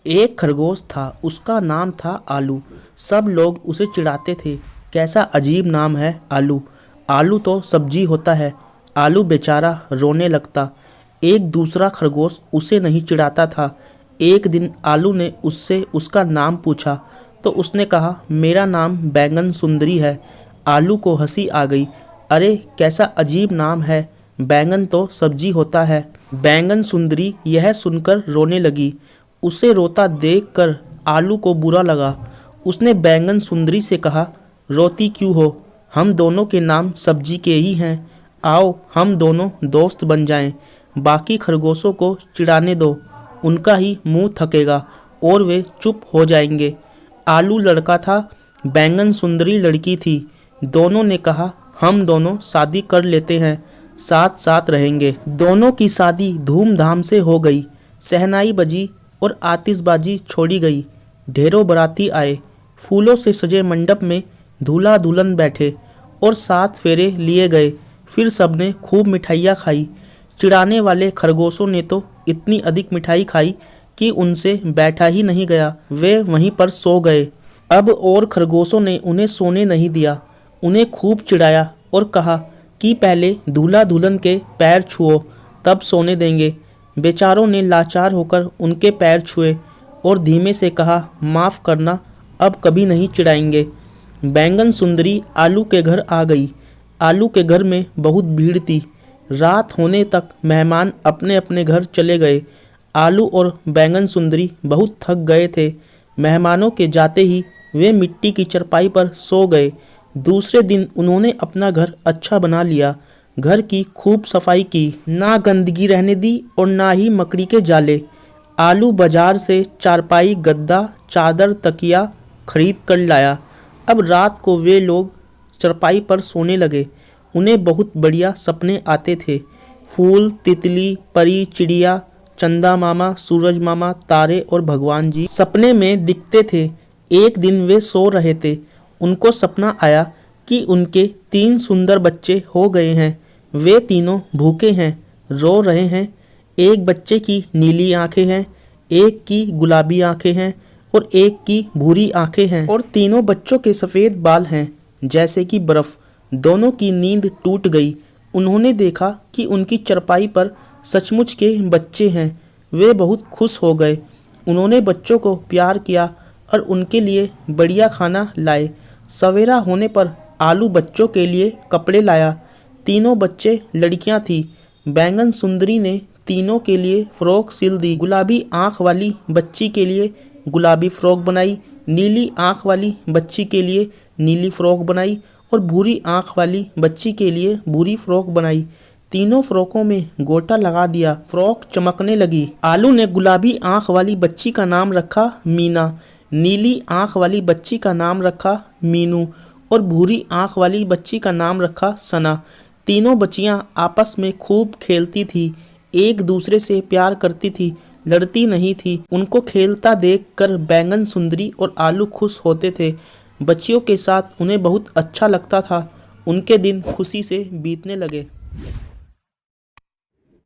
एक खरगोश था, उसका नाम था आलू। सब लोग उसे चिढ़ाते थे, कैसा अजीब नाम है आलू। आलू तो सब्जी होता है। आलू बेचारा रोने लगता। एक दूसरा खरगोश उसे नहीं चिढ़ाता था। एक दिन आलू ने उससे उसका नाम पूछा तो उसने कहा, मेरा नाम बैंगन सुंदरी है। आलू को हंसी आ गई। अरे कैसा अजीब नाम है, बैंगन तो सब्जी होता है। बैंगन सुंदरी यह सुनकर रोने लगी। उसे रोता देखकर आलू को बुरा लगा। उसने बैंगन सुंदरी से कहा, रोती क्यों हो, हम दोनों के नाम सब्जी के ही हैं। आओ हम दोनों दोस्त बन जाएं। बाकी खरगोशों को चिढ़ाने दो, उनका ही मुंह थकेगा और वे चुप हो जाएंगे। आलू लड़का था, बैंगन सुंदरी लड़की थी। दोनों ने कहा, हम दोनों शादी कर लेते हैं, साथ साथ रहेंगे। दोनों की शादी धूमधाम से हो गई। शहनाई बजी और आतिशबाजी छोड़ी गई। ढेरों बाराती आए। फूलों से सजे मंडप में दूल्हा दुल्हन बैठे और 7 फेरे लिए गए। फिर सबने खूब मिठाइयाँ खाई। चिढ़ाने वाले खरगोशों ने तो इतनी अधिक मिठाई खाई कि उनसे बैठा ही नहीं गया। वे वहीं पर सो गए। अब और खरगोशों ने उन्हें सोने नहीं दिया। उन्हें खूब चिढ़ाया और कहा कि पहले दूल्हा दुल्हन के पैर छुओ, तब सोने देंगे। बेचारों ने लाचार होकर उनके पैर छुए और धीमे से कहा, माफ़ करना, अब कभी नहीं चिढ़ाएंगे। बैंगन सुंदरी आलू के घर आ गई। आलू के घर में बहुत भीड़ थी। रात होने तक मेहमान अपने अपने घर चले गए। आलू और बैंगन सुंदरी बहुत थक गए थे। मेहमानों के जाते ही वे मिट्टी की चरपाई पर सो गए। दूसरे दिन उन्होंने अपना घर अच्छा बना लिया। घर की खूब सफाई की, ना गंदगी रहने दी और ना ही मकड़ी के जाले। आलू बाजार से चारपाई, गद्दा, चादर, तकिया खरीद कर लाया। अब रात को वे लोग चारपाई पर सोने लगे। उन्हें बहुत बढ़िया सपने आते थे। फूल, तितली, परी, चिड़िया, चंदा मामा, सूरज मामा, तारे और भगवान जी सपने में दिखते थे। एक दिन वे सो रहे थे। उनको सपना आया कि उनके 3 सुंदर बच्चे हो गए हैं। वे तीनों भूखे हैं, रो रहे हैं। एक बच्चे की नीली आंखें हैं, एक की गुलाबी आंखें हैं और एक की भूरी आंखें हैं और तीनों बच्चों के सफ़ेद बाल हैं जैसे कि बर्फ़। दोनों की नींद टूट गई। उन्होंने देखा कि उनकी चरपाई पर सचमुच के बच्चे हैं। वे बहुत खुश हो गए। उन्होंने बच्चों को प्यार किया और उनके लिए बढ़िया खाना लाए। सवेरा होने पर आलू बच्चों के लिए कपड़े लाया। तीनों बच्चे लड़कियां थीं। बैंगन सुंदरी ने तीनों के लिए फ़्रॉक सिल दी। गुलाबी आँख वाली बच्ची के लिए गुलाबी फ़्रॉक बनाई, नीली आँख वाली बच्ची के लिए नीली फ़्रॉक बनाई और भूरी आँख वाली बच्ची के लिए भूरी फ़्रॉक बनाई। तीनों फ़्रॉकों में गोटा लगा दिया। फ़्रॉक चमकने लगी। आलू ने गुलाबी आँख वाली बच्ची का नाम रखा मीना, नीली आँख वाली बच्ची का नाम रखा मीनू और भूरी आँख वाली बच्ची का नाम रखा सना। तीनों बच्चियाँ आपस में खूब खेलती थी, एक दूसरे से प्यार करती थी, लड़ती नहीं थी। उनको खेलता देखकर बैंगन सुंदरी और आलू खुश होते थे। बच्चियों के साथ उन्हें बहुत अच्छा लगता था। उनके दिन खुशी से बीतने लगे।